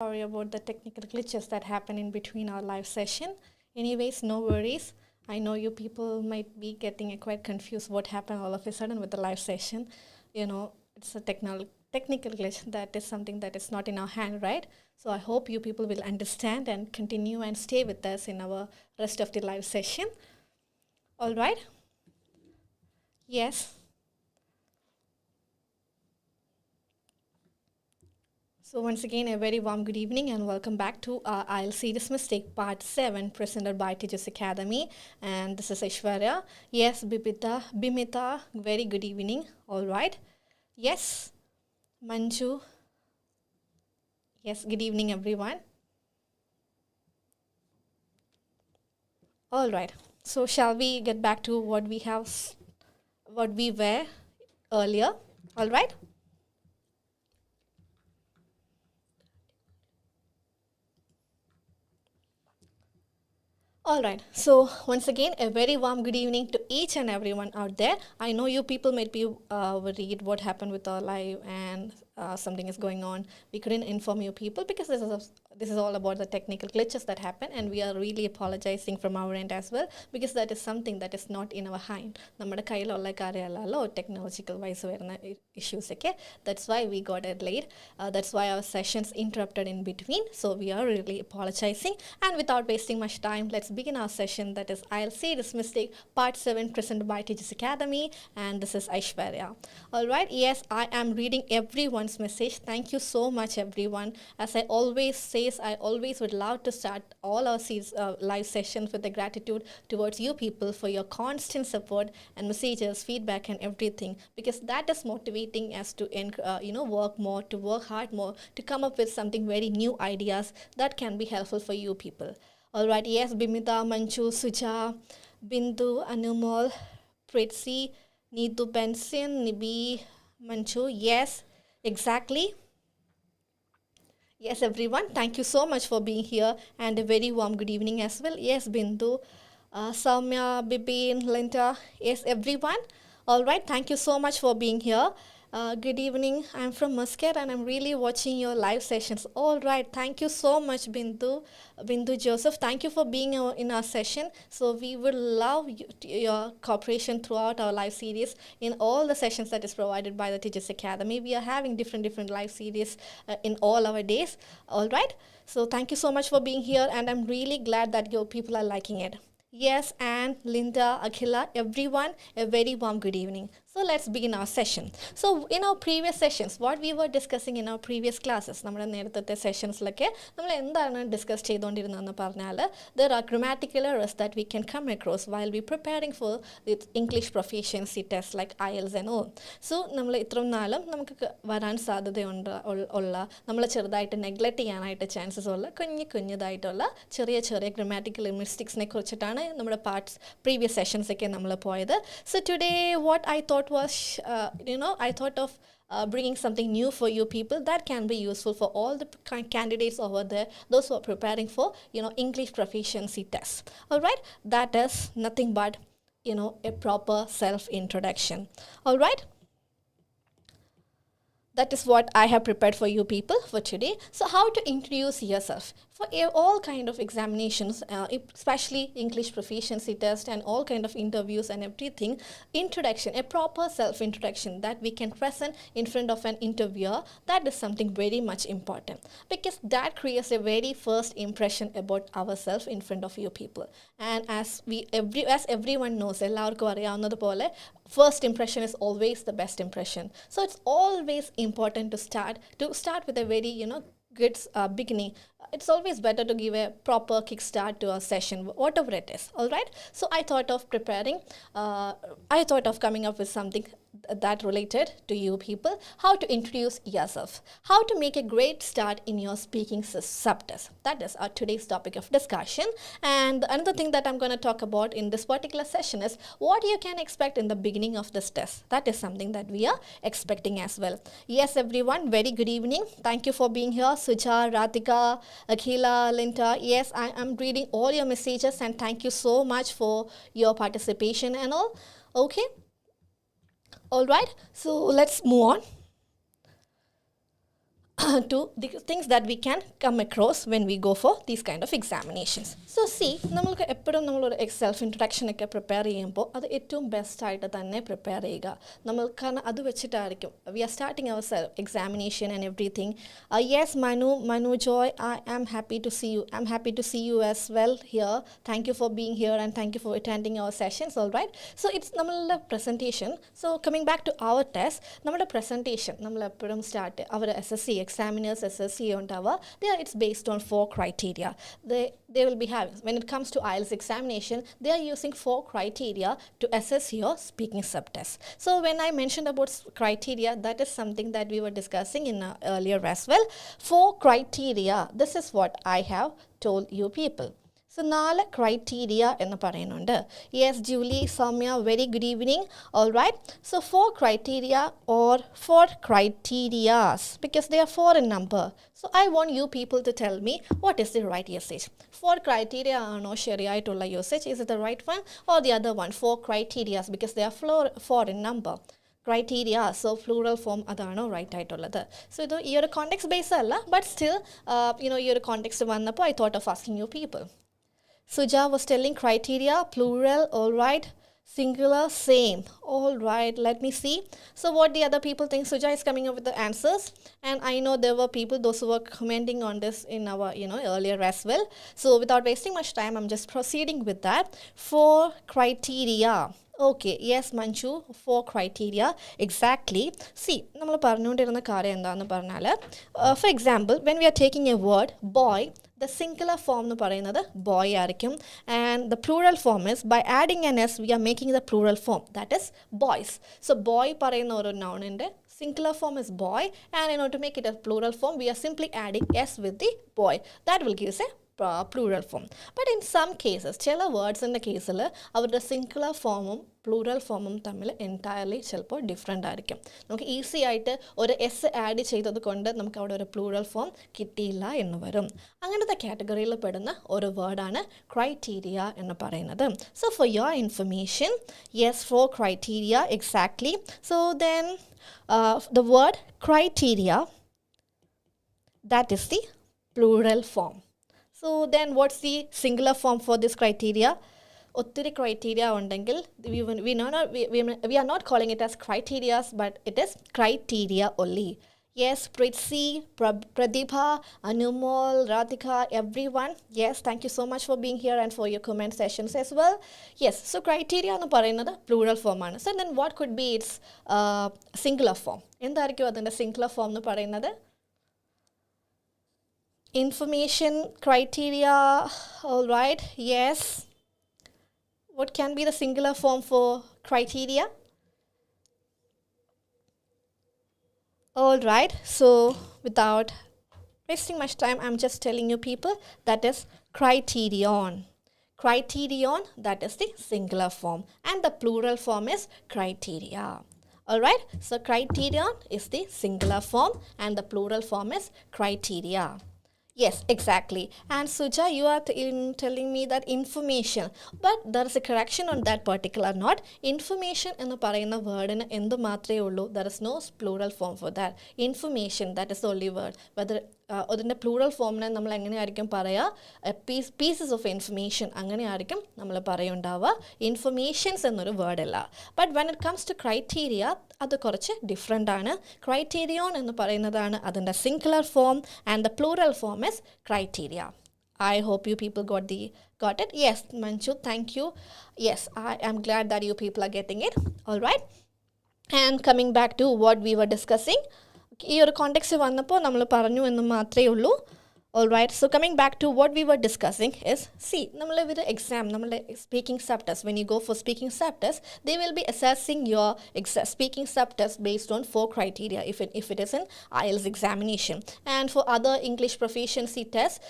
Sorry about the technical glitches that happen in between our live session. Anyways, no worries. I know you people might be getting quite confused what happened all of a sudden with the live session. It's a technical glitch. That is something that is not in our hand, right? So I hope you people will understand and continue and stay with us in our rest of the live session. All right? Yes. So once again, a very warm good evening and welcome back to our IELTS Serious Mistake Part 7 presented by Tiju Academy. And this is Aishwarya. Yes, Bimita, very good evening. All right. Yes, Manju. Yes, good evening everyone. All right. So shall we get back to what we were earlier? All right. All right. So once again, a very warm good evening to each and everyone out there. I know you people might be worried what happened with our live and something is going on. We couldn't inform you people because this is all about the technical glitches that happen, and we are really apologizing from our end as well because that is something that is not in our hand. നമ്മുടെ കയ്യിലുള്ള കാര്യമല്ലല്ലോ technological wise വരുന്ന issues ഒക്കെ. That's why we got it late. That's why our sessions interrupted in between. So we are really apologizing. And without wasting much time, let's begin our session. That is IELTS Serious Mistake Part 7 presented by Tiju Academy. And this is Aishwarya. Alright, yes, I am reading everyone's message. Thank you so much everyone. As I always say, I always would love to start all our live sessions with the gratitude towards you people for your constant support and messages, feedback and everything, because that is motivating us to work more, to work hard more, to come up with something very new ideas that can be helpful for you people. Alright, yes, Bimita, Manchu, Suja, Bindu, Anumol, Pritsi, Neetu Benson, Nibi, Manchu, yes, exactly. Yes, everyone, thank you so much for being here and a very warm good evening as well. Yes, Bindu, Soumya, Bibin, Linda, yes, everyone. All right, thank you so much for being here. Good evening. I'm from Muscat and I'm really watching your live sessions. All right, thank you so much, Bindu Joseph. Thank you for being in our session. So we would love your cooperation throughout our live series in all the sessions that is provided by the Teachers Academy. We are having different live series in all our days. All right. So thank you so much for being here, and I'm really glad that your people are liking it. Yes, and Linda, Akhila, everyone, a very warm good evening. So let's begin our session. So in our previous sessions, what we were discussing in our previous classes, നമ്മുടെ നേരത്തെ സെഷൻസിലൊക്കെ നമ്മൾ എന്താണ് discuss ചെയ്തുകൊണ്ടിരുന്നതെന്ന് പറഞ്ഞാൽ there are grammatical errors that we can come across while we preparing for the English proficiency test like IELTS and all. So നമ്മൾ ഇത്രയും നാളും നമുക്ക് വരാൻ സാധ്യതയുണ്ട് ഉള്ള നമ്മൾ ചെറുതായിട്ട് നെഗ്ലക്റ്റ് ചെയ്യാനായിട്ട് ചാൻസസ് ഉള്ള കുഞ്ഞതായിട്ടുള്ള ചെറിയ ഗ്രാമാറ്റിക്കൽ മിസ്റ്റേക്സിനെ കുറിച്ചിട്ടാണ് നമ്മുടെ previous sessions ഒക്കെ നമ്മൾ പോയത്. So today what I thought was I thought of bringing something new for you people that can be useful for all the candidates over there, those who are preparing for English proficiency tests. All right, that is nothing but a proper self introduction. All right, that is what I have prepared for you people for today. So how to introduce yourself for all kind of examinations, especially English proficiency test and all kind of interviews and everything. Introduction, a proper self-introduction that we can present in front of an interviewer, that is something very much important because that creates a very first impression about ourselves in front of you people. And as everyone knows, എല്ലാവർക്കും അറിയാവുന്നതുപോലെ first impression is always the best impression. So it's always important to start with a very good beginning. It's always better to give a proper kickstart to a session, whatever it is. All right, so I thought of coming up with something that related to you people, how to introduce yourself, how to make a great start in your speaking sub-test. That is our today's topic of discussion. And another thing that I'm going to talk about in this particular session is what you can expect in the beginning of this test. That is something that we are expecting as well. Yes, everyone, very good evening. Thank you for being here. Suja, Ratika, Akhila, Linda. Yes, I am reading all your messages and thank you so much for your participation and all. Okay. All right, so let's move on. to the things that we can come across when we go for these kind of examinations. So see, നമ്മൾക്ക് എപ്പോഴും നമ്മളൊരു self introduction ഒക്കെ prepare ചെയ്യുമ്പോൾ അത് ഏറ്റവും best ആയിട്ട് തന്നെ prepare ചെയ്യുക. നമ്മൾക്ക് അത് വെച്ചിട്ടായിരിക്കും we are starting our self examination and everything. Yes Manu Joy, I am happy to see you. I'm happy to see you as well here. Thank you for being here and thank you for attending our sessions. All right. So it's നമ്മളുടെ presentation. So coming back to our test, നമ്മുടെ presentation നമ്മൾ എപ്പോഴും start അവർ SSC examiners SSC ഉണ്ടാവുക. It's based on 4 criteria. They will be having, when it comes to IELTS examination, they are using 4 criteria to assess your speaking subtest. So when I mentioned about criteria, that is something that we were discussing in earlier as well. 4 criteria, this is what I have told you people. So 4 criteria എന്ന് പറയുന്നുണ്ട്. Yes, Julie, Samya, very good evening. All right. So 4 criteria or 4 criterias because they are 4 in number. So I want you people to tell me what is the right usage. 4 criteria ആണോ ശരിയായിട്ടുള്ള usage? Is it the right one or the other one? 4 criterias because they are 4 in number. Criteria, so plural form അതാണോ right ആയിട്ടുള്ളത്. So ഇത് ഈ ഒരു context base അല്ല, but still ഈ ഒരു കോണ്ടെക്സ്റ്റ് വന്നപ്പോൾ I thought of asking you people. Suja was telling criteria, plural, all right, singular, same. All right, let me see. So what the other people think? Suja is coming up with the answers. And I know there were people, those who were commenting on this in our, earlier as well. So without wasting much time, I'm just proceeding with that. 4 criteria. Okay, yes, Manchu, 4 criteria. Exactly. See, നമ്മൾ പറഞ്ഞുകൊണ്ടിരുന്ന കാര്യം എന്താണെന്ന് പറഞ്ഞാൽ, for example, when we are taking a word, boy, the singular form എന്ന് പറയുന്നത് boy ആയിരിക്കും. And the plural form is, by adding an s, we are making the plural form. That is boys. So boy പറയുന്ന ഒരു noun-ൻ്റെ singular form is boy. And in order to make it a plural form, we are simply adding s with the boy. That will give us a plural form. But in some cases, ചില വേർഡ്സിൻ്റെ കേസിൽ അവരുടെ singular ഫോമും plural ഫോമും തമ്മിൽ entirely ചിലപ്പോൾ different ആയിരിക്കും. നമുക്ക് easy ആയിട്ട് ഒരു എസ് ആഡ് ചെയ്തത് കൊണ്ട് നമുക്ക് അവിടെ ഒരു പ്ലൂറൽ ഫോം കിട്ടിയില്ല എന്ന് വരും. അങ്ങനത്തെ കാറ്റഗറിയിൽ പെടുന്ന ഒരു വേർഡാണ് ക്രൈറ്റീരിയ എന്ന് പറയുന്നത്. So for your information, yes, 4 criteria exactly. So then the word criteria, that is the plural form. So then what's the singular form for this criteria? ഒത്തിരി criteria ഉണ്ടെങ്കിൽ we are not calling it as criterias, but it is criteria only. Yes, Pritsi, Pradibha, Anumol, Radhika, everyone. Yes, thank you so much for being here and for your comment sessions as well. Yes, so criteria എന്ന് പറയുന്നത് plural form ആണ്. So then what could be its singular form? എന്തായിരിക്കും അതിൻ്റെ singular form എന്ന് പറയുന്നത്? Information criteria, all right, yes. What can be the singular form for criteria? All right, so without wasting much time, I'm just telling you people, that is criterion. Criterion, that is the singular form, and the plural form is criteria. All right, so criterion is the singular form and the plural form is criteria. Yes, exactly. And Suja, you are telling me that information, but there is a correction on that particular note. Information എന്ന് പറയുന്ന വേർഡിന് എന്ത് മാത്രമേ ഉള്ളൂ? There is no plural form for that. Information, that is the only word. Whether അതിൻ്റെ plural ഫോമിനെ നമ്മൾ എങ്ങനെയായിരിക്കും പറയുക? Pieces of information അങ്ങനെയായിരിക്കും നമ്മൾ പറയുണ്ടാവുക. ഇൻഫർമേഷൻസ് എന്നൊരു വേർഡല്ല. But when it comes to criteria, അത് കുറച്ച് ഡിഫറെൻ്റ് ആണ്. ക്രൈറ്റീരിയോൺ എന്ന് പറയുന്നതാണ് അതിൻ്റെ singular form and the plural form is criteria. I hope you people got it. Yes, Manchu, thank you. Yes, I am glad that you people are getting it. All right. And coming back to what we were discussing, ഈ ഒരു context വന്നപ്പോൾ നമ്മൾ പറഞ്ഞു എന്ന് മാത്രമേ ഉള്ളൂ. All right, so coming back to what we were discussing is, see, nammal with exam, nammal speaking subtest, when you go for speaking subtest, they will be assessing your speaking subtest based on 4 criteria if it is an IELTS examination. And for other English proficiency tests,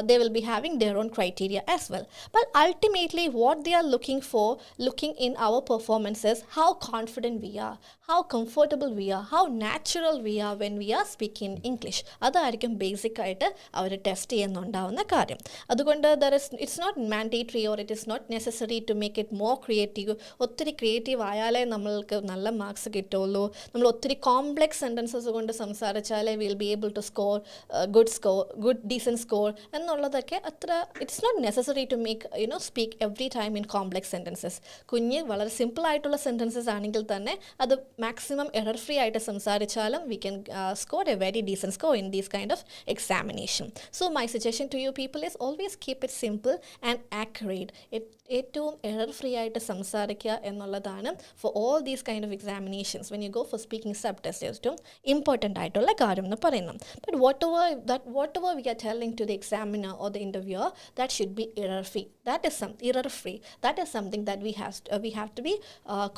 they will be having their own criteria as well. But ultimately what they are looking in our performance is how confident we are, how comfortable we are, how natural we are when we are speaking English. അതായിരിക്കും basic ആയിട്ട് അവർ test ചെയ്യുന്നുണ്ടാവുന്ന കാര്യം. അതുകൊണ്ട് it's not mandatory or it is not necessary to make it more creative. ഒത്തിരി creative ആയാലേ നമ്മൾക്ക് നല്ല മാർക്സ് കിട്ടുള്ളൂ. നമ്മൾ ഒത്തിരി കോംപ്ലെക്സ് സെൻറ്റൻസസ് കൊണ്ട് സംസാരിച്ചാലേ will be able to score good decent score എന്നുള്ളതൊക്കെ അത്ര it's not necessary to make speak every time in complex sentences. വളരെ സിമ്പിളായിട്ടുള്ള സെൻറ്റൻസസ് ആണെങ്കിൽ തന്നെ അത് മാക്സിമം എറർ ഫ്രീ ആയിട്ട് സംസാരിച്ചാലും we can score a very decent score in these kind of examination. So my suggestion to you people is always keep it simple and accurate. ഏറ്റവും error free ആയിട്ട് സംസാരിക്കുക എന്നുള്ളതാണ് for all these kind of examinations. When you go for speaking sub test ഏറ്റവും important ആയിട്ടുള്ള കാര്യം എന്ന് പറയുന്നത്. But whatever we are telling to the examiner or the interviewer that should be error free. That is something that we have to be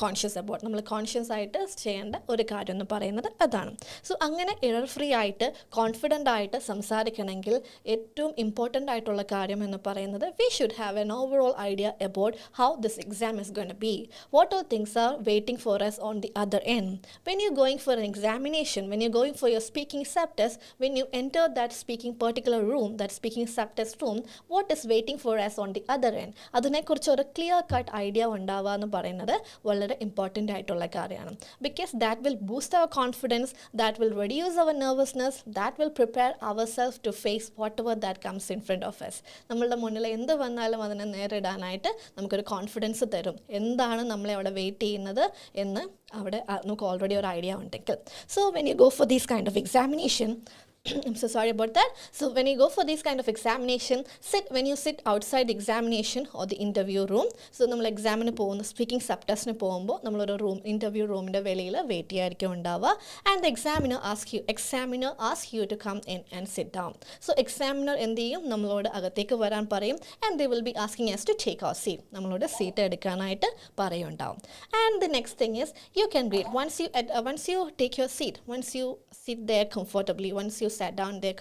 conscious about. നമ്മൾ conscious ആയിട്ട് ചെയ്യേണ്ട ഒരു കാര്യം എന്ന് പറയുന്നത് അതാണ്. സോ അങ്ങനെ എറർ ഫ്രീ ആയിട്ട് കോൺഫിഡൻ്റ് ആയിട്ട് സംസാരിക്കണമെങ്കിൽ ഏറ്റവും ഇമ്പോർട്ടൻ്റ് ആയിട്ടുള്ള കാര്യം എന്ന് പറയുന്നത് we should have an overall idea about how this exam is going to be. What all things are waiting for us on the other end. When you're going for an examination, when you're going for your speaking sub-test, when you enter that particular room, that speaking sub-test room, what is waiting for us on the other end? അതിനെക്കുറിച്ച് ഒരു clear cut idea ഉണ്ടാവുക എന്ന് പറയുന്നത് വളരെ important ആയിട്ടുള്ള കാര്യമാണ്. Because that will boost our confidence, that will reduce our nervousness, that will prepare our self to face whatever that comes in front of us. നമ്മളുടെ മുന്നിൽ എന്ത് വന്നാലും അതിനെ നേരിടാനായിട്ട് നമുക്കൊരു കോൺഫിഡൻസ് തരും. എന്താണ് നമ്മളെ അവിടെ വെയിറ്റ് ചെയ്യുന്നത് എന്ന് അവിടെ നമുക്ക് ഓൾറെഡി ഒരു ഐഡിയ ഉണ്ടെങ്കിൽ. So when you go for these kind of examination, I'm so sorry about that. So when you go for this kind of examination, when you sit outside the examination or the interview room, so നമ്മൾ എക്സാമിന് പോകുന്ന speaking sub ടെസ്റ്റിന് പോകുമ്പോൾ നമ്മളൊരു interview റൂമിൻ്റെ വെളിയിൽ wait ചെയ്യായിരിക്കും ഉണ്ടാവുക. And the examiner ask you to come in and sit down. So examiner എന്ത് ചെയ്യും, നമ്മളോട് അകത്തേക്ക് വരാൻ പറയും. And they will be asking us to take our seat. നമ്മളോട് സീറ്റ് എടുക്കാനായിട്ട് പറയുണ്ടാവും. And the next thing is you can read once you take your seat, once you sit there comfortably, once you sat down there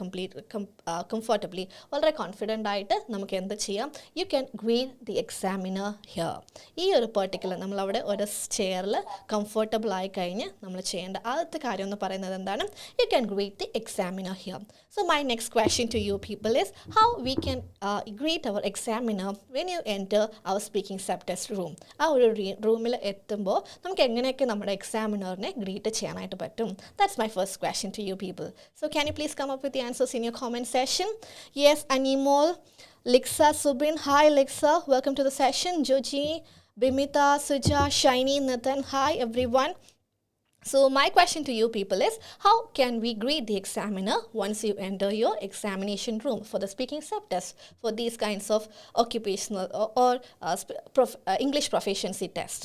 comfortably, വളരെ confident ആയിട്ട് നമുക്ക് എന്ത് ചെയ്യാം, you can greet the examiner here. ഈ ഒരു particular നമ്മളവിടെ ഒരു ചെയറിൽ കംഫർട്ടബിൾ ആയി കഴിഞ്ഞ് നമ്മൾ ചെയ്യേണ്ട ആദ്യത്തെ കാര്യം എന്ന് പറയുന്നത് എന്താണ്, you can greet the examiner here. So my next question to you people is how we can greet our examiner when you enter our speaking sub-test room. ആ ഒരു റൂമിൽ എത്തുമ്പോൾ നമുക്ക് എങ്ങനെയൊക്കെ നമ്മുടെ എക്സാമിനറിനെ ഗ്രീറ്റ് ചെയ്യാനായിട്ട് പറ്റും? That's my first question to you people. So can you please come up with the answers in your comment section? Yes, Animal, Lixa, Subin. Hi Lixa, welcome to the session. Joji, Bimita, Suja, Shiny, Nathan. Hi everyone. So my question to you people is how can we greet the examiner once you enter your examination room for the speaking sub-test for these kinds of occupational or English proficiency test?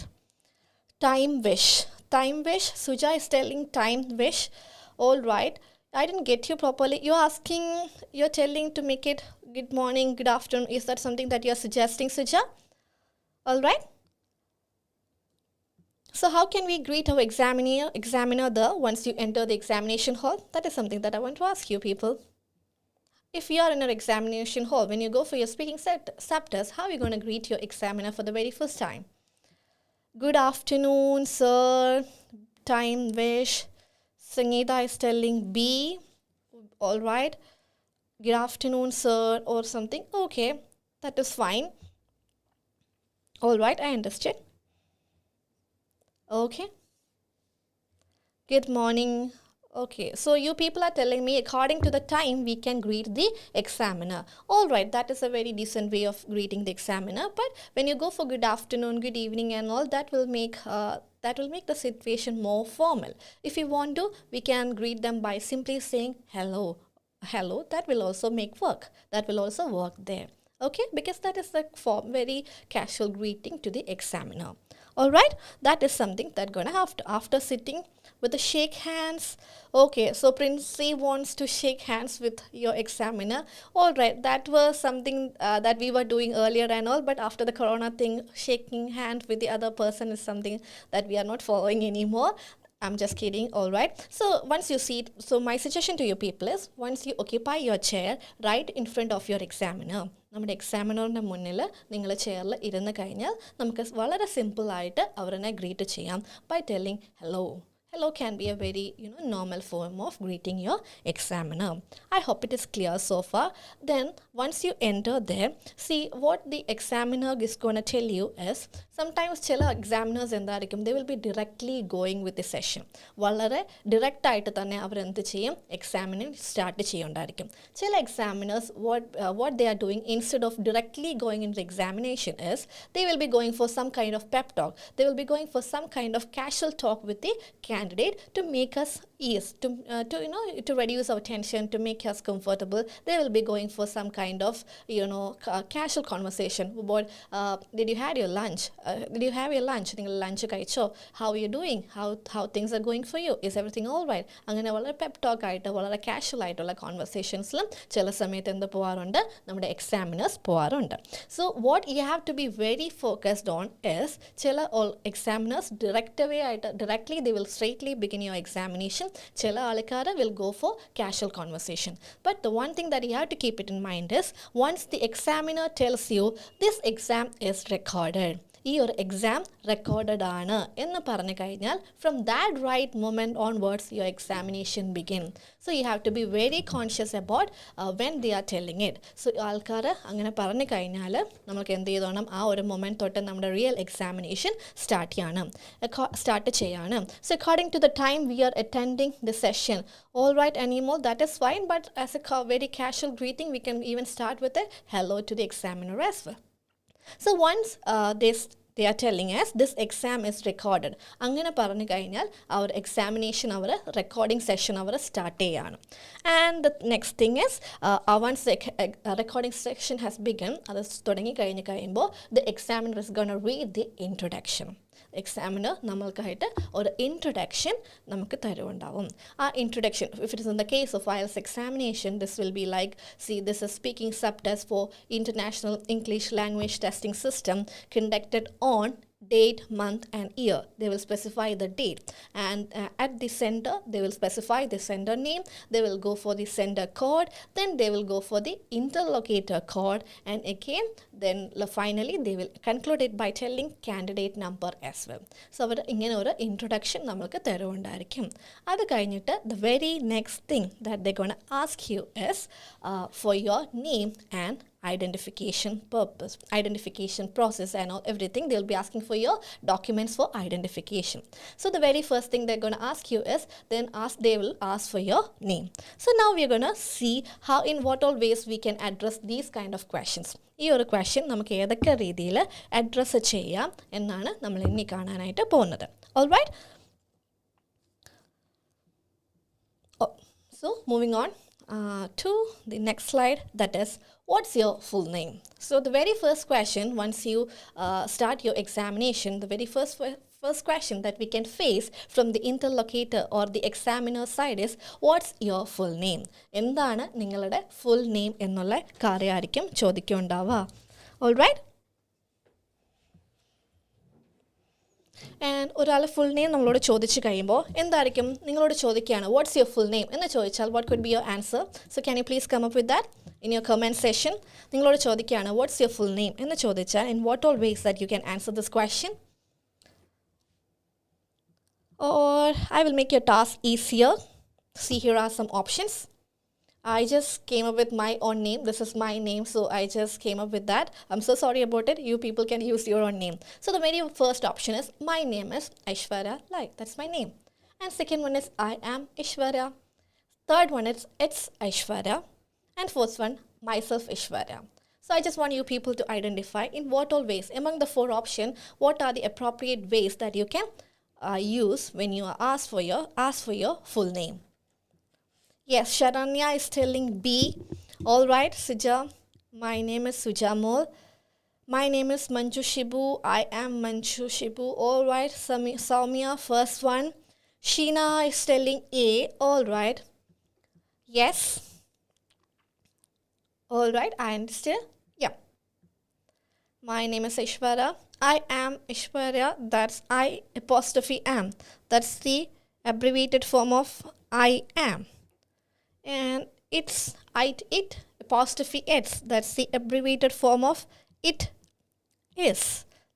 Time wish. Suja is telling time wish. All right. I didn't get you properly. You're telling to make it good morning, good afternoon. Is that something that you're suggesting, Suja? All right. So how can we greet our examiner once you enter the examination hall? That is something that I want to ask you people. If you are in an examination hall, when you go for your speaking sub-test, how are you going to greet your examiner for the very first time? Good afternoon, sir. Time wish. Sangeeta is telling B. All right. Good afternoon, sir, or something. Okay, that is fine. All right, I understood. Okay. Good morning. Okay, so you people are telling me according to the time we can greet the examiner. All right, that is a very decent way of greeting the examiner. But when you go for good afternoon, good evening and all, that will make the situation more formal. If you want to, we can greet them by simply saying hello. That will also work there. Okay, because that is the very casual greeting to the examiner. All right, that is something that gonna have to, after sitting with the shake hands. Okay, so Princey wants to shake hands with your examiner. All right, that was something that we were doing earlier and all, but after the corona thing, shaking hand with the other person is something that we are not following anymore. I'm just kidding. All right, so once you sit, so my suggestion to you people is once you occupy your chair right in front of your examiner, നമ്മുടെ എക്സാമിനറിൻ്റെ മുന്നിൽ നിങ്ങൾ ചെയറിൽ ഇരുന്ന് കഴിഞ്ഞാൽ നമുക്ക് വളരെ സിമ്പിളായിട്ട് അവരെ ഗ്രീറ്റ് ചെയ്യാം by telling hello Hello can be a very normal form of greeting your examiner. I hope it is clear so far. Then once you enter there, see what the examiner is going to tell you is, sometimes ചില examiners എന്തായിരിക്കും, they will be directly going with the session. വളരെ direct ആയിട്ട് തന്നെ അവർ എന്ത് ചെയ്യും, examining start ചെയ്യുണ്ടായിരിക്കും. ചില examiners what they are doing, instead of directly going into the examination is, they will be going for some kind of pep talk. They will be going for some kind of casual talk with the candidate to make us ease, to reduce our tension, to make us comfortable. They will be going for some kind of casual conversation about did you had your lunch, did you have your lunch, നിങ്ങൾ lunch കഴിച്ചോ, how are you doing, how things are going for you, is everything all right. അങ്ങനെ വളരെ Pep talk ആയിട്ട് വളരെ casual ആയിട്ടുള്ള കോൺവെർസേഷൻസിലും ചില സമയത്ത് എന്ത് പോകാറുണ്ട്, നമ്മുടെ എക്സാമിനേഴ്സ് പോകാറുണ്ട്. So what you have to be very focused on is, ചില examiners directly they will straightly begin your examination. ചില ആൾക്കാർ will go for casual conversation. But the one thing that you have to keep it in mind is, once the examiner tells you this exam is recorded, ഈ ഒരു exam recorded ആണ് എന്ന് പറഞ്ഞു കഴിഞ്ഞാൽ, from that right moment onwards your examination begin. So you have to be very conscious about when they are telling it. So ആൾക്കാർ അങ്ങനെ പറഞ്ഞു കഴിഞ്ഞാൽ നമുക്ക് എന്ത് ചെയ്തോണം, ആ ഒരു മൊമെൻറ്റ് തൊട്ട് നമ്മുടെ റിയൽ എക്സാമിനേഷൻ സ്റ്റാർട്ട് ചെയ്യാണ്. So according to the time we are attending the session, all right anymore, that is fine, but as a very casual greeting we can even start with a hello to the examiner as well. So once they are telling us this exam is recorded, അങ്ങനെ പറഞ്ഞു കഴിഞ്ഞാൽ our examination, our recording session our start ചെയ്യാണ്. And the next thing is, once the recording section has begun, അത് തുടങ്ങി കഴിയുമ്പോൾ the examiner is going to read the introduction. എക്സാമിനർ നമ്മൾക്കായിട്ട് ഒരു ഇൻട്രൊഡക്ഷൻ നമുക്ക് തരുന്നുണ്ടാവും. ആ introduction, if it is in the case of IELTS examination, this will be like, see, this is speaking subtest for International English Language Testing System conducted on date, month and year. They will specify the date, and at the center they will specify the sender name. They will go for the sender code, then they will go for the interlocutor code, and again then finally they will conclude it by telling candidate number as well. So അവർ ഇങ്ങനെ ഒരു introduction നമ്മൾക്ക് തരുന്നുണ്ടായിരിക്കും. അത് കഴിഞ്ഞിട്ട് the very next thing that they're going to ask you is for your name and identification process and all, everything. They'll be asking for your documents for identification. So the very first thing they're going to ask you is, they will ask for your name. So now we're going to see how, in what all ways we can address these kind of questions. ഈ ഒരു question നമുക്ക് ഏതൊക്കെ രീതിയിൽ address ചെയ്യാം എന്നാണ് നമ്മൾ ഇനി കാണാനായിട്ട് പോകുന്നത്. Alright? So moving on to the next slide, that is, what's your full name? So the very first question, once you start your examination, the very first question that we can face from the interlocutor or the examiner side is, what's your full name? എന്താണ് നിങ്ങളുടെ full name എന്നുള്ള കാര്യമായിരിക്കും ചോദിക്കുന്നുണ്ടാവുക. Alright? And ഒരാൾ full name നമ്മളോട് ചോദിച്ചു കഴിയുമ്പോൾ എന്തായിരിക്കും നിങ്ങളോട് ചോദിക്കുകയാണ്, വാട്ട്സ് യുവർ ഫുൾ നെയിം എന്ന് ചോദിച്ചാൽ what could be your answer? So can you please come up with that in your comment session. നിങ്ങളോട് ചോദിക്കുകയാണ് വാട്ട്സ് യുവർ ഫുൾ നെയിം എന്ന് ചോദിച്ചാൽ, in what all ways that you can answer this question? Or I will make your task easier. See, here are some options. I just came up with my own name. This is my name, so I just came up with that. I'm so sorry about it. You people can use your own name. So the very first option is, my name is Aishwarya. Like, that's my name. And second one is, I am Aishwarya. Third one is, it's Aishwarya. And fourth one, myself Aishwarya. So I just want you people to identify in what all ways, among the four options, what are the appropriate ways that you can use when you are asked for your full name. Yes, Sharanya is telling B. All right, Suja. My name is Sujamol. My name is Manju Shibu. I am Manju Shibu. All right, Soumya, first one. Sheena is telling A. All right. Yes. All right, I understand. Yeah. My name is Aishwarya. I am Aishwarya. That's I apostrophe am. That's the abbreviated form of I am. And it's it apostrophe it's. That's the abbreviated form of it is.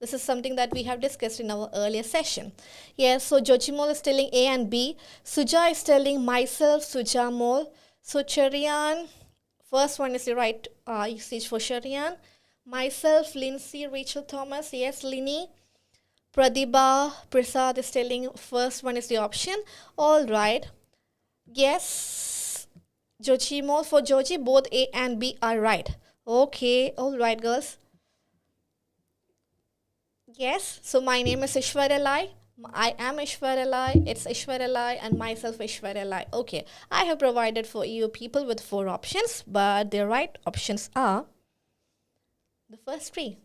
This is something that we have discussed in our earlier session. Yes, so Jojimol is telling A and B. Suja is telling myself, Sujamol. So Cherian, first one is the right usage for Cherian. Myself, Lindsay, Rachel Thomas. Yes, Linny. Pradibha, Prasad is telling first one is the option. All right. Yes, Jojimol, for Joji, both A and B are right. Okay, all right, girls. Yes, so my name is Ishwarya Lai. I am Ishwarya Lai, it's Ishwarya Lai, and myself Ishwarya Lai. Okay, I have provided for you people with 4 options, but the right options are the first 3.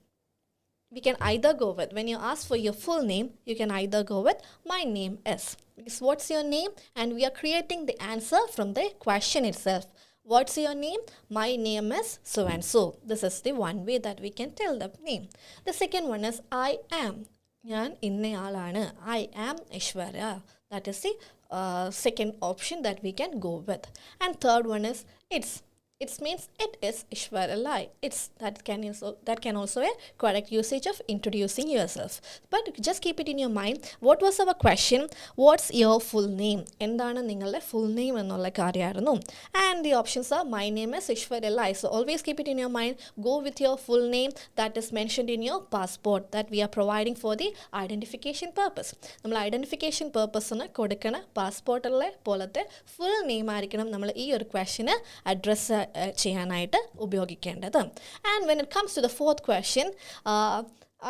We can either go with, when you ask for your full name, you can either go with my name is. Because what's your name? And we are creating the answer from the question itself. What's your name? My name is so and so. This is the one way that we can tell the name. The second one is I am. I am Ishwarya. That is the second option that we can go with. And third one is it's. It means it is Ishwarya Lai. That can also a correct usage of introducing yourself. But just keep it in your mind. What was our question? What's your full name? എന്താണ് നിങ്ങളുടെ full name എന്നുള്ള കാര്യമായിരുന്നു. And the options are my name is Ishwarya Lai. So always keep it in your mind. Go with your full name that is mentioned in your passport that we are providing for the identification purpose. നമ്മൾ identification purpose കൊടുക്കണ പാസ്പോർട്ടിലെ പോലത്തെ full name ആയിരിക്കണം നമ്മൾ ഈ ഒരു ക്വസ്റ്റിന് address ചെയ്യാനായിട്ട് ഉപയോഗിക്കേണ്ടത്. And when it comes to the fourth question,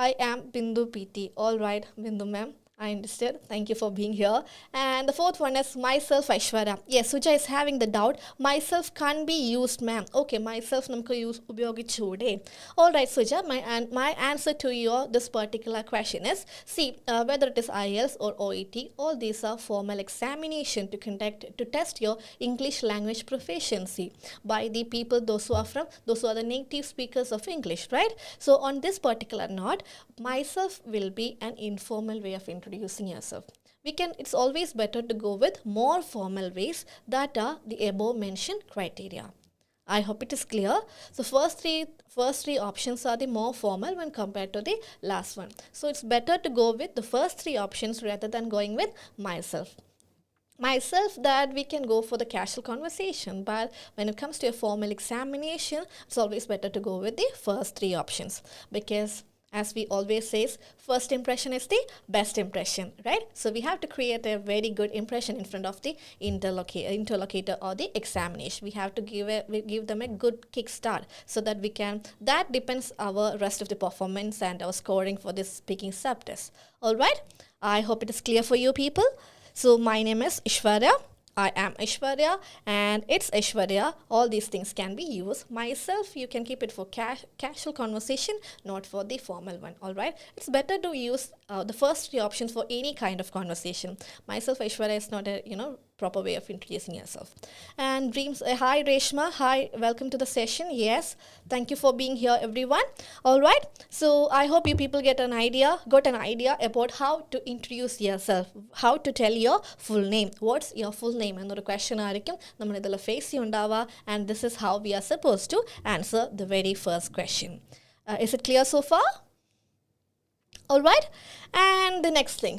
I am Bindu PT. All right, Bindu ma'am, I understood. Thank you for being here. And the fourth one is myself Aishwarya. Yes, Suja is having the doubt. Myself can't be used, ma'am. Okay, myself namku use upayogichude. All right, Suja, my answer to your this particular question is, see, whether it is IELTS or OET, all these are formal examination to test your English language proficiency by the people, those who are the native speakers of English, right? So on this particular note, myself will be an informal way of introducing yourself. It's always better to go with more formal ways that are the above mentioned criteria. I hope it is clear. So first three options are the more formal when compared to the last one. So it's better to go with the first 3 options rather than going with myself. Myself, that we can go for the casual conversation, but when it comes to a formal examination, it's always better to go with the first 3 options, because as we always say, first impression is the best impression, right? So we have to create a very good impression in front of the interlocutor or the examination. We have to give them a good kickstart so that that depends our rest of the performance and our scoring for this speaking subtest. All right, I hope it is clear for you people. So my name is Ishwarya. I am Ishwarya and it's Ishwarya. All these things can be used. Myself, you can keep it for casual conversation, not for the formal one. All right. It's better to use the first 3 options for any kind of conversation. Myself, Ishwarya is not a proper way of introducing yourself. And dreams. Hi Reshma. Hi. Welcome to the session. Yes. Thank you for being here, everyone. All right. So I hope you people got an idea about how to introduce yourself, how to tell your full name. What's your full name? എന്നൊരു question ആയിരിക്കും നമ്മൾ ഇതിൽ face ചെയ്യുന്നുണ്ടാവുക. And this is how we are suppose to answer the very first question. Is it clear so far? All right. And the next thing.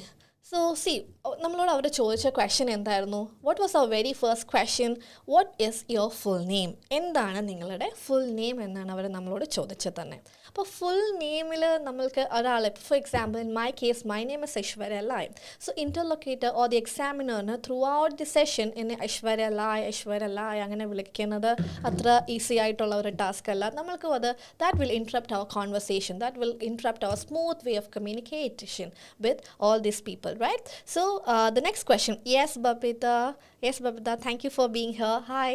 So see, നമ്മളോട് അവർ ചോദിച്ച question എന്തായിരുന്നു? What was our very first question? What is your full name? എന്താണ് നിങ്ങളുടെ full name എന്നാണ് അവർ നമ്മളോട് ചോദിച്ചത് തന്നെ. അപ്പോൾ ഫുൾ നെയിമിൽ നമ്മൾക്ക് ഒരാളെ, for example in my case my name is Aishwarya Lai. So interlocutor or the എക്സാമിനറിന് ത്രൂ ഔട്ട് ദി സെഷൻ എന്നെ ഐശ്വര്യ ലായ് അങ്ങനെ വിളിക്കുന്നത് അത്ര ഈസി ആയിട്ടുള്ള ഒരു ടാസ്ക് അല്ല. നമ്മൾക്ക് അത് that will interrupt our conversation, that will interrupt our smooth way of communication with all these people, right? So the next question. Yes, Babita, thank you for being here. Hi.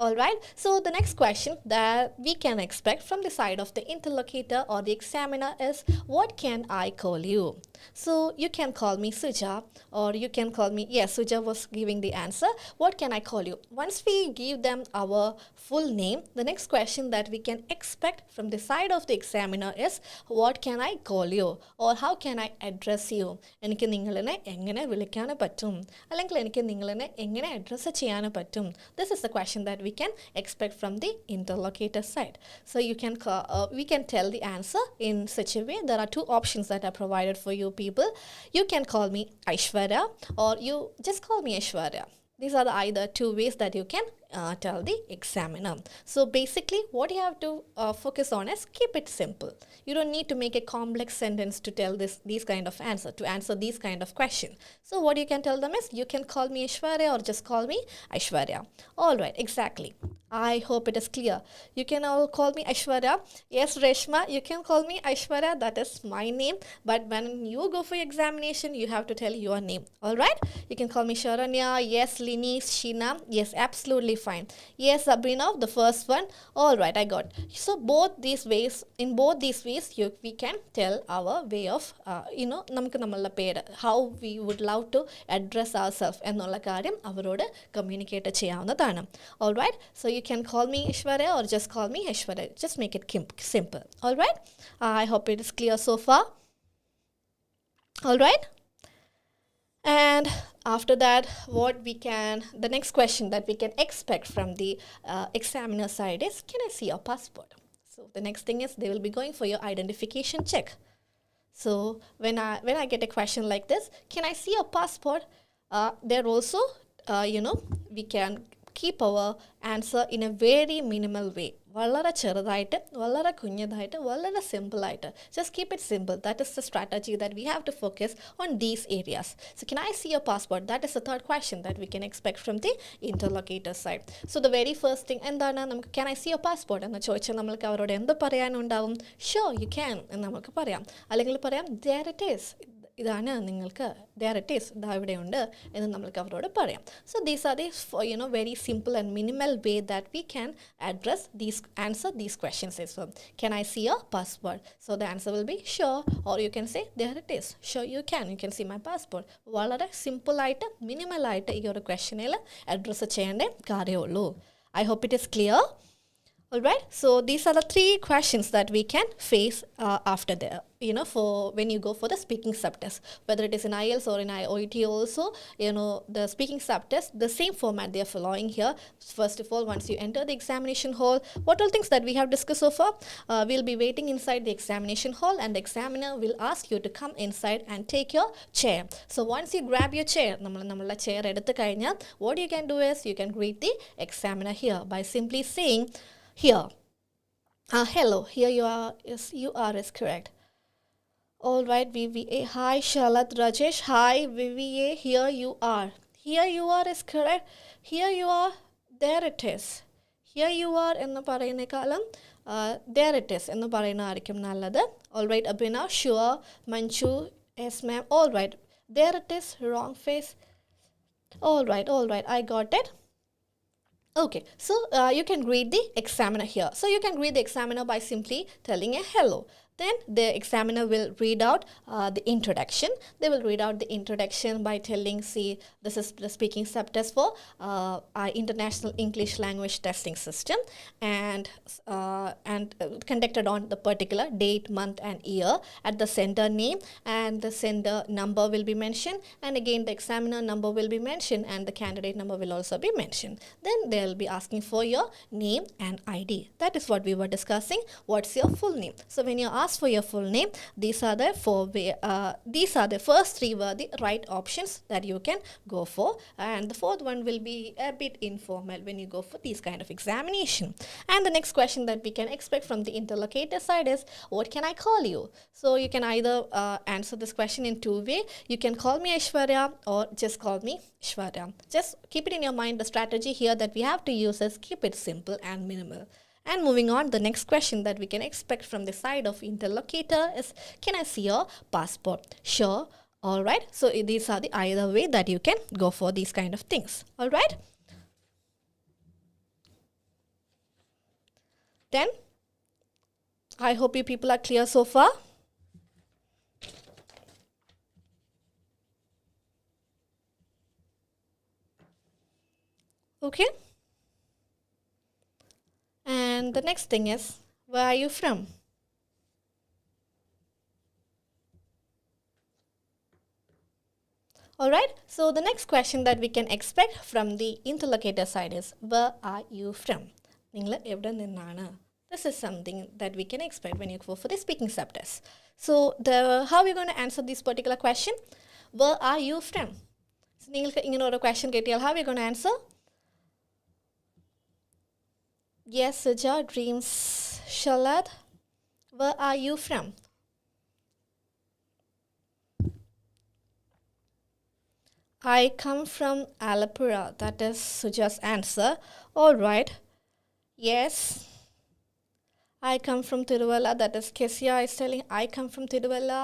All right. So the next question that we can expect from the side of the interlocutor or the examiner is, what can I call you? So you can call me Suja, or you can call me, yes, Suja was giving the answer. What can I call you? Once we give them our full name, the next question that we can expect from the side of the examiner is, what can I call you? Or how can I address you? എനിക്ക് നിങ്ങളെ എങ്ങനെ വിളിക്കാൻ പറ്റും, അല്ലെങ്കിൽ എനിക്ക് നിങ്ങളെ എങ്ങനെ address ചെയ്യാൻ പറ്റും? This is the question that we can expect from the interlocutor side. So we can tell the answer in such a way. There are two options that are provided for you people. You can call me Aishwarya, or you just call me Aishwarya. These are the either two ways that you can tell the examiner. So basically what you have to focus on is keep it simple. You don't need to make a complex sentence to tell these kind of answer these kind of question. So what you can tell them is, you can call me Aishwarya, or just call me Aishwarya. All right, exactly. I hope it is clear. You can all call me Aishwarya. Yes, Reshma, you can call me Aishwarya. That is my name. But when you go for examination, you have to tell your name. All right? You can call me Sharanya. Yes, Lini, Sheena. Yes, absolutely fine. Yes, Abhinav, the first one. All right, I got. So in both these ways, we can tell our way of, നമുക്ക് നമ്മളുടെ പേര്, how we would love to address ourselves എന്നുള്ള കാര്യം അവരോട് communicate ചെയ്യാവുന്നതാണ്. All right? So you can call me Ishwarya, or just call me Ishwarya. Just make it simple. All right? I hope it is clear so far. All right? And after that, the next question that we can expect from the examiner side is, can I see your passport? So the next thing is, they will be going for your identification check. So when I get a question like this, can I see your passport? There also, we can keep our answer in a very minimal way. വളരെ ചെറുതായിട്ട്, വളരെ കുഞ്ഞതായിട്ട്, വളരെ സിമ്പിളായിട്ട്. Just keep it simple. That is the strategy that we have to focus on these areas. So can I see your passport? That is the third question that we can expect from the interlocutor side. So the very first thing, എന്താണ് നമുക്ക് can I see your passport എന്ന് ചോദിച്ചാൽ നമ്മൾക്ക് അവരോട് എന്ത് പറയാനുണ്ടാവും? Sure, you can എന്ന് നമുക്ക് പറയാം. അല്ലെങ്കിൽ പറയാം, there it is. ഇതാണ് നിങ്ങൾക്ക്, there it is, ഇതാ ഇവിടെയുണ്ട് എന്ന് നമ്മൾക്ക് അവരോട് പറയാം. So these are the very simple and minimal way that we can answer these questions as well. Can I see your passport? So the answer will be sure, or you can say, there it is. Sure, you can see my passport. വളരെ simple ആയിട്ട്, minimal ആയിട്ട് ഈ ഒരു ക്വസ്റ്റ്യനിൽ address ചെയ്യേണ്ട കാര്യമുള്ളൂ. I hope it is clear. Alright, so these are the three questions that we can face after for when you go for the speaking subtest. Whether it is in IELTS or in OET also, the speaking subtest, the same format they are following here. First of all, once you enter the examination hall, what all things that we have discussed so far? We'll be waiting inside the examination hall, and the examiner will ask you to come inside and take your chair. So once you grab your chair, നമ്മളെ chair എടുത്തു കഴിഞ്ഞാൽ, what you can do is, you can greet the examiner here by simply saying, here, hello, here you are. Yes, you are is correct. All right, VVA. Hi, Shalat Rajesh. Hi, VVA. Here you are. Here you are is correct. Here you are. There it is. Here you are എന്ന് പറയുന്നേക്കാളും there it is എന്ന് പറയുന്നതായിരിക്കും നല്ലത്. All right, Abhinav. Sure. Manchu. Yes, ma'am. All right. There it is. Wrong face. All right. I got it. Okay, so you can greet the examiner here. So you can greet the examiner by simply telling a hello. Then the examiner will read out the introduction. They will read out the introduction by telling, see, this is the speaking subtest for our International English Language Testing System, and conducted on the particular date, month and year. At the sender name and the sender number will be mentioned, and again the examiner number will be mentioned, and the candidate number will also be mentioned. Then they will be asking for your name and ID. That is what we were discussing. What's your full name? So when you ask for your full name, these are the first three were the right options that you can go for, and the fourth one will be a bit informal when you go for these kind of examination. And the next question that we can expect from the interlocutor side is, what can I call you? So you can either answer this question in two ways. You can call me Aishwarya, or just call me Ishwarya. Just keep it in your mind. The strategy here that we have to use is keep it simple and minimal. And moving on, the next question that we can expect from the side of interlocutor is, can I see your passport? Sure. All right. So these are the either way that you can go for these kind of things. All right. Then, I hope you people are clear so far. Okay? And the next thing is, where are you from? Alright, so the next question that we can expect from the interlocutor side is, where are you from? നിങ്ങൾ എവിടെ നിന്നാണ്? This is something that we can expect when you go for the speaking subtest. So, how are you going to answer this particular question? Where are you from? So, നിങ്ങൾക്ക് ഇങ്ങനെ ഒരു question കിട്ടിയാൽ, how are you going to answer? Yes, Suja, dreams, Shalad. Where are you from? I come from Alapura. That is Suja's answer. All right. Yes. I come from Tiruvalla. That is Kesia is telling, I come from Tiruvalla.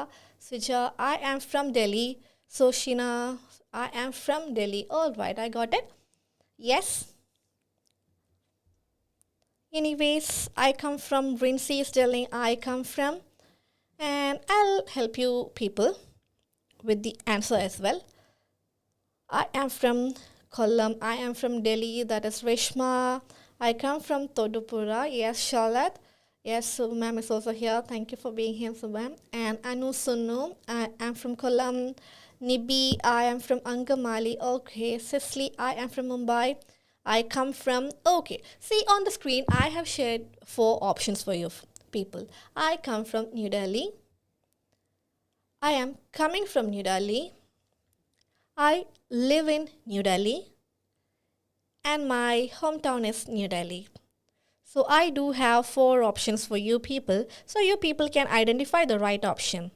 Suja, I am from Delhi. So Shina, I am from Delhi. All right, I got it. Yes. Anyways, I come from Rinsi is telling, I come from. And I'll help you people with the answer as well. I am from Kollam. I am from Delhi. That is Reshma. I come from Todupura. Yes, Charlotte. Yes, so ma'am is also here. Thank you for being here, so ma'am. And Anu Sunu. I am from Kollam. Nibi. I am from Angamali. Okay. Cicely. I am from Mumbai. I come from. Okay. See on the screen, I have shared 4 options for you people. I come from New Delhi. I am coming from New Delhi. I live in New Delhi and my hometown is New Delhi. So I do have 4 options for you people, so you people can identify the right option.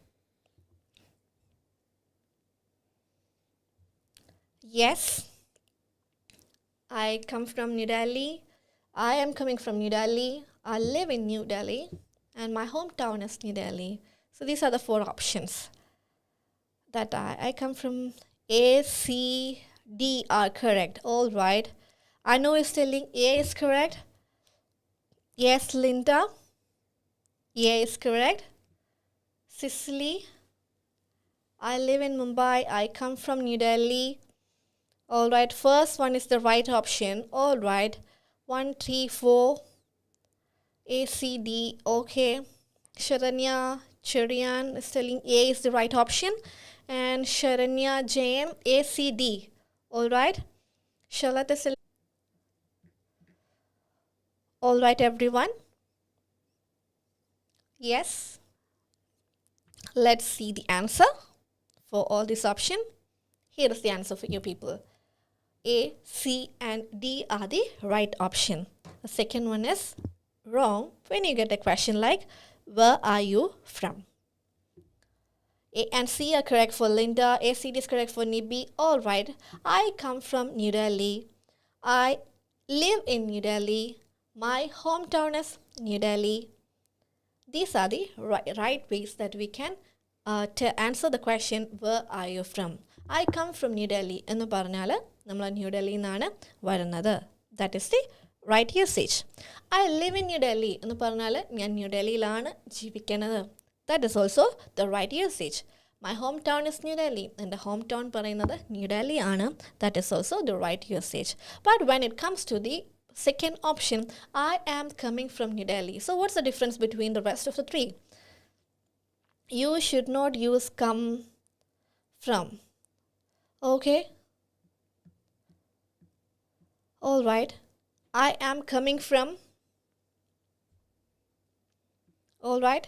Yes, I come from New Delhi. I am coming from New Delhi. I live in New Delhi and my hometown is New Delhi. So these are the 4 options that I come from. A, C, D are correct. All right. Anu is telling A is correct. Yes, Linda. A is correct. Cicely. I live in Mumbai. I come from New Delhi. All right. First one is the right option. All right. 1, 3, 4. A, C, D. Okay. Sharanya Chirian is telling A is the right option. And Sharanya Jain, ACD. All right. Shalat is all right, everyone. Yes. Let's see the answer for all this option. Here is the answer for you people. A, C, and D are the right option. The second one is wrong when you get a question like, where are you from? A and C are correct for Linda. A, C, D is correct for Nibi. All right. I come from New Delhi. I live in New Delhi. My hometown is New Delhi. These are the right ways that we can answer the question, where are you from? I come from New Delhi. എന്ന് പറഞ്ഞാൽ നമ്മൾ new ഡൽഹിയിൽ നിന്നാണ് വരുന്നത്. That is the right usage. I live in New Delhi. എന്ന് പറഞ്ഞാൽ ഞാൻ new ഡൽഹിയിലാണ് ജീവിക്കുന്നത്. That is also the right usage. My hometown is New Delhi. And the hometown പറയുന്നത് New Delhi ആണ്. That is also the right usage. But when it comes to the second option, I am coming from New Delhi. So what's the difference between the rest of the 3? You should not use come from. Okay. All right. I am coming from. All right.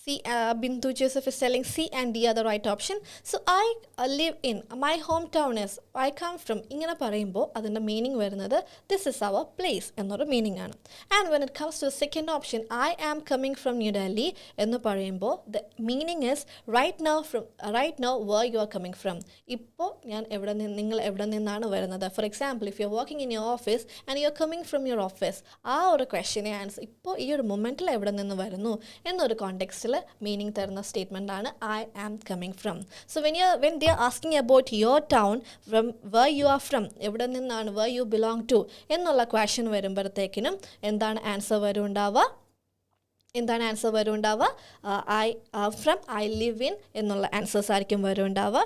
C, Bindu Joseph is telling C and D are the right option. So I live in, my hometown is, I come from, ingana parayumbo adinte meaning varunathu this is our place ennoru meaning aanu. And when it comes to the second option, I am coming from New Delhi ennu parayumbo the meaning is right now where you are coming from. Ippo njan evada ningal evada ninnaanu varunathu. For example, if you are working in your office and you are coming from your office, aa oru question answer ippo ee oru moment il evada ninnu varunu ennoru context meaning തരുന്ന statement ആണ് I am coming from. So when they are asking about your town, from where you are from, എവിടെ നിന്നാണ്, where you belong to എന്നുള്ള question വരുമ്പോഴത്തേക്കിനും എന്താണ് answer വരുണ്ടാവുക? എന്താണ് answer വരുന്നുണ്ടാവുക? ഐ ലിവ് ഇൻ എന്നുള്ള ആൻസേഴ്സ് ആയിരിക്കും വരുന്നുണ്ടാവുക.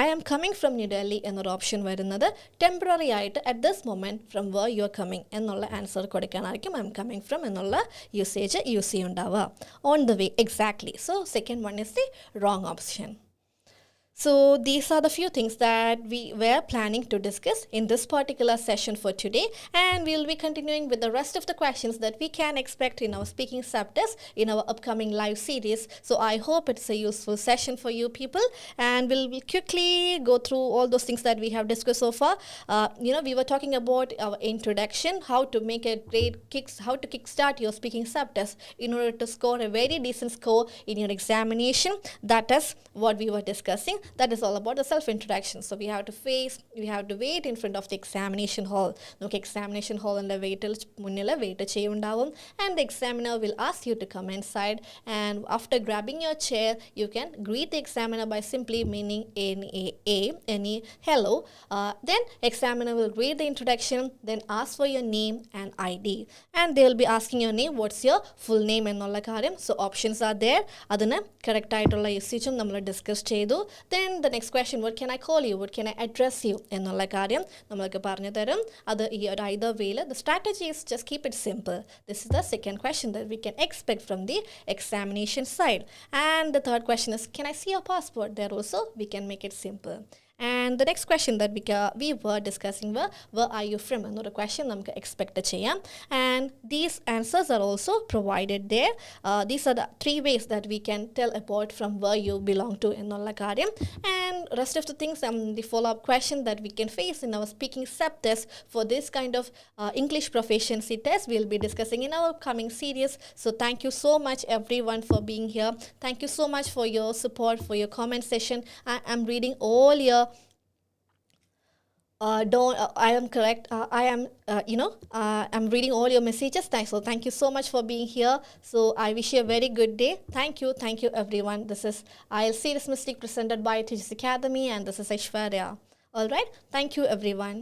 I am coming from New Delhi എന്നൊരു ഓപ്ഷൻ വരുന്നത് ടെമ്പററി ആയിട്ട് at this moment from where you are coming എന്നുള്ള ആൻസർ കൊടുക്കാനായിരിക്കും ഐ എം കമ്മിങ് ഫ്രം എന്നുള്ള യൂസേജ് യൂസ് ചെയ്യുന്നുണ്ടാവുക. On the way, exactly. So second one is the wrong option. So these are the few things that we were planning to discuss in this particular session for today, and we'll be continuing with the rest of the questions that we can expect in our speaking subtest in our upcoming live series. So I hope it's a useful session for you people, and we'll quickly go through all those things that we have discussed so far. We were talking about our introduction, how to make a how to kickstart your speaking subtest in order to score a very decent score in your examination. That is what we were discussing. That is all about the self-introduction. So we have to wait in front of the examination hall. Okay, examination hall and the wait cheyundavum, and the examiner will ask you to come inside, and after grabbing your chair, you can greet the examiner by simply meaning any hello. Then examiner will read the introduction, then ask for your name and ID, and they will be asking your name, what's your full name ennulla karyam. So options are there, adana correct ആയിട്ടുള്ള യൂസേജും നമ്മൾ discuss ചെയ്തു. Then the next question, what can I call you, what can I address you എന്നുള്ള കാര്യം നമ്മൾക്ക് പറഞ്ഞു തരും. അത് ഈ ഒരു either വേയിൽ the strategy is just keep it simple. This is the second question that we can expect from the examination side. And the third question is, can I see your passport? There also we can make it simple. And the next question that we were discussing were, where are you from? Another question namukku expect cheyam, and these answers are also provided there. These are the three ways that we can tell about from where you belong to ennulla karyam. And rest of the things, the follow-up question that we can face in our speaking subtest for this kind of English proficiency test, we'll be discussing in our coming series. So thank you so much everyone for being here. Thank you so much for your support, for your comment session. I am reading all your I am correct. I'm reading all your messages. So thank you so much for being here. So I wish you a very good day. Thank you everyone. This is IELTS Serious Mistakes presented by Tiju Academy, and this is Aishwarya. All right. Thank you everyone.